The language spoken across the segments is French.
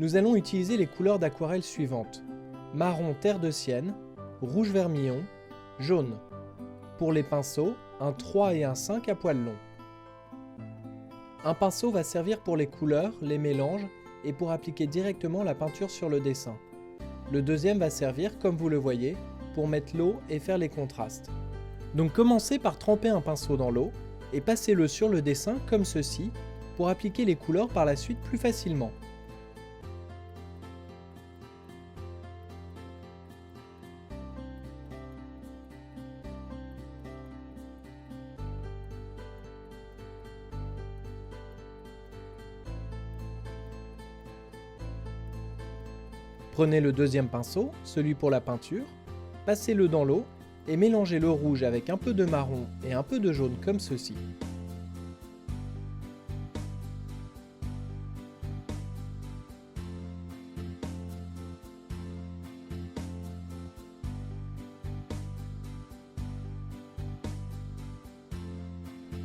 Nous allons utiliser les couleurs d'aquarelle suivantes: marron terre de sienne, rouge vermillon, jaune. Pour les pinceaux, un 3 et un 5 à poil long. Un pinceau va servir pour les couleurs, les mélanges et pour appliquer directement la peinture sur le dessin. Le deuxième va servir, comme vous le voyez, pour mettre l'eau et faire les contrastes. Donc commencez par tremper un pinceau dans l'eau et passez-le sur le dessin comme ceci pour appliquer les couleurs par la suite plus facilement. Prenez le deuxième pinceau, celui pour la peinture, passez-le dans l'eau et mélangez le rouge avec un peu de marron et un peu de jaune comme ceci.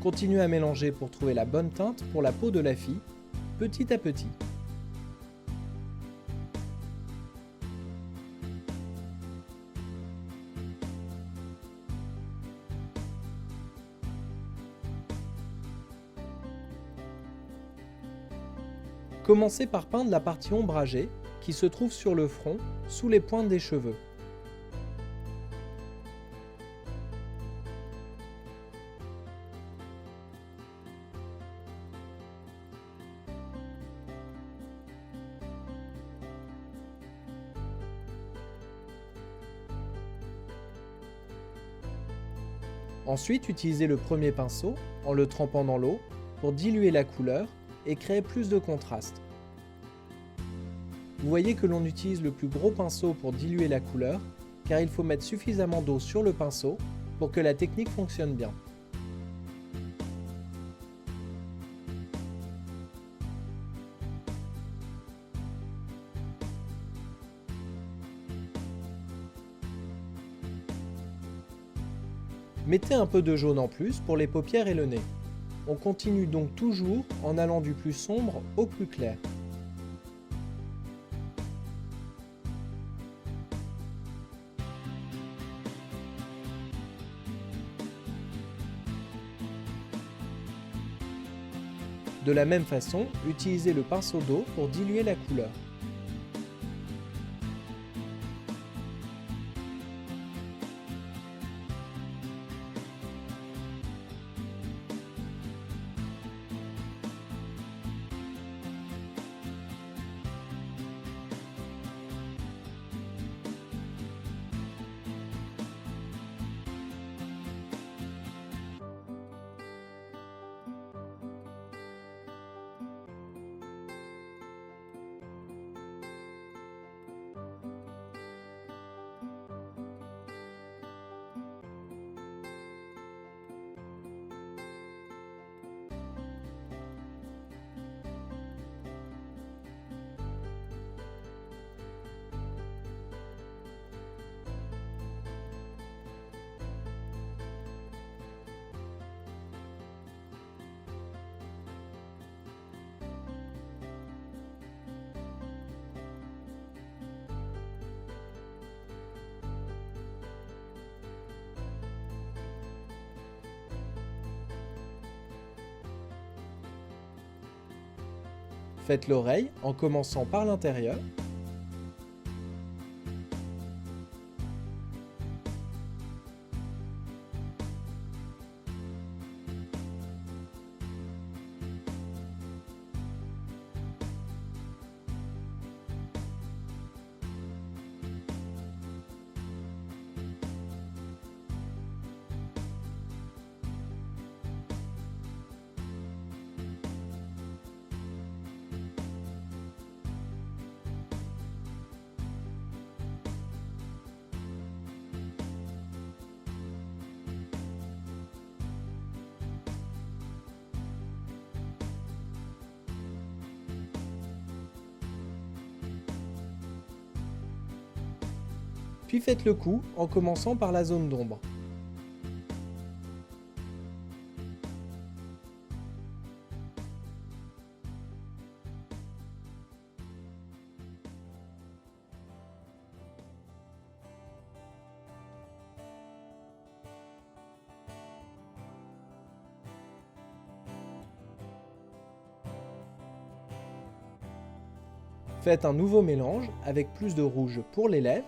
Continuez à mélanger pour trouver la bonne teinte pour la peau de la fille, petit à petit. Commencez par peindre la partie ombragée qui se trouve sur le front, sous les pointes des cheveux. Ensuite, utilisez le premier pinceau en le trempant dans l'eau pour diluer la couleur et créer plus de contraste. Vous voyez que l'on utilise le plus gros pinceau pour diluer la couleur, car il faut mettre suffisamment d'eau sur le pinceau pour que la technique fonctionne bien. Mettez un peu de jaune en plus pour les paupières et le nez. On continue donc toujours en allant du plus sombre au plus clair. De la même façon, utilisez le pinceau d'eau pour diluer la couleur. Faites l'oreille en commençant par l'intérieur. Puis faites le coup en commençant par la zone d'ombre. Faites un nouveau mélange avec plus de rouge pour les lèvres.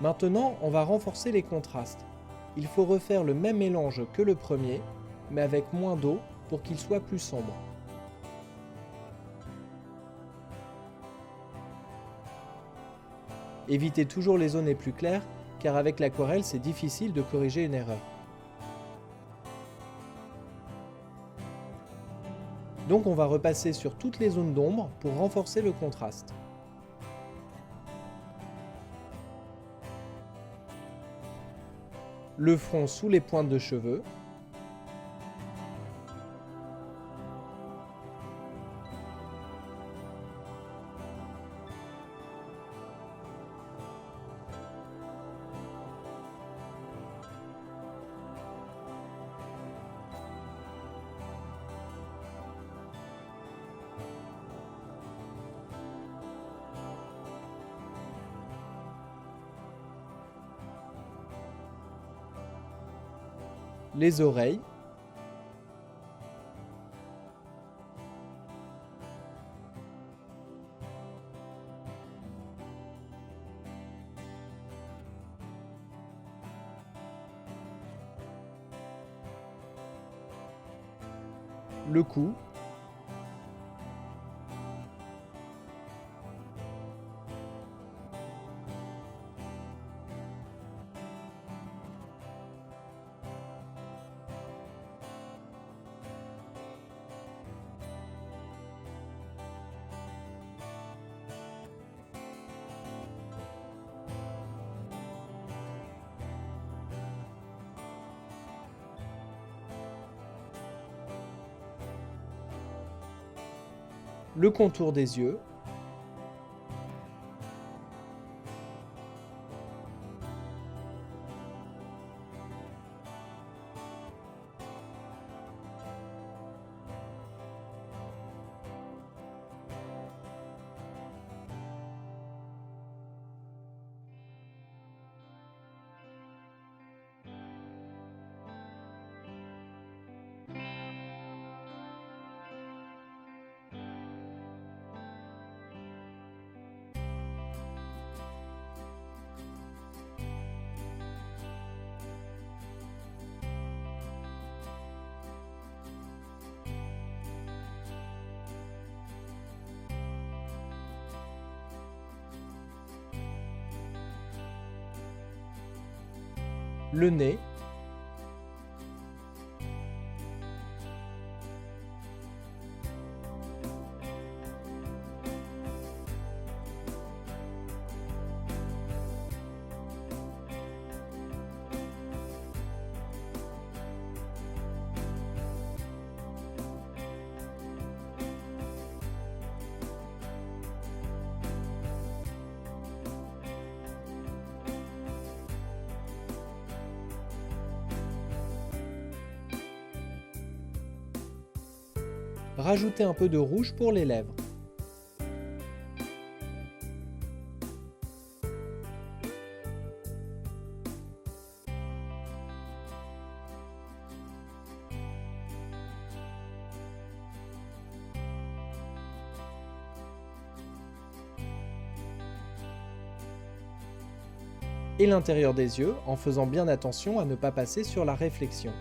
Maintenant, on va renforcer les contrastes. Il faut refaire le même mélange que le premier, mais avec moins d'eau pour qu'il soit plus sombre. Évitez toujours les zones les plus claires, car avec l'aquarelle, c'est difficile de corriger une erreur. Donc on va repasser sur toutes les zones d'ombre pour renforcer le contraste. Le front sous les pointes de cheveux. Les oreilles, le cou, le contour des yeux, le nez, rajoutez un peu de rouge pour les lèvres. Et l'intérieur des yeux en faisant bien attention à ne pas passer sur la réflexion.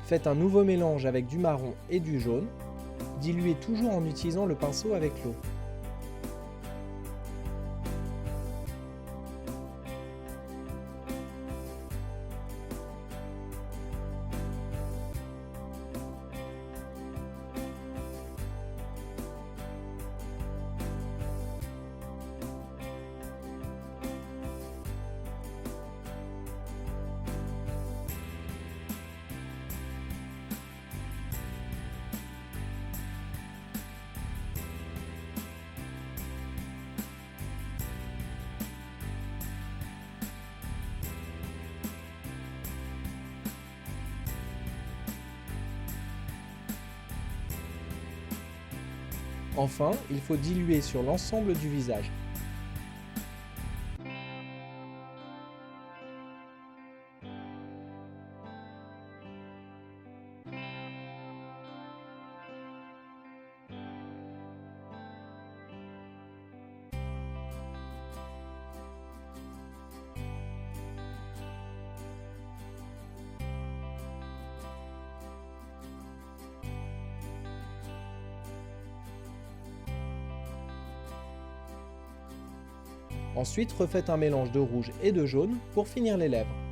Faites un nouveau mélange avec du marron et du jaune. Diluez toujours en utilisant le pinceau avec l'eau. Enfin, il faut diluer sur l'ensemble du visage. Ensuite, refaites un mélange de rouge et de jaune pour finir les lèvres.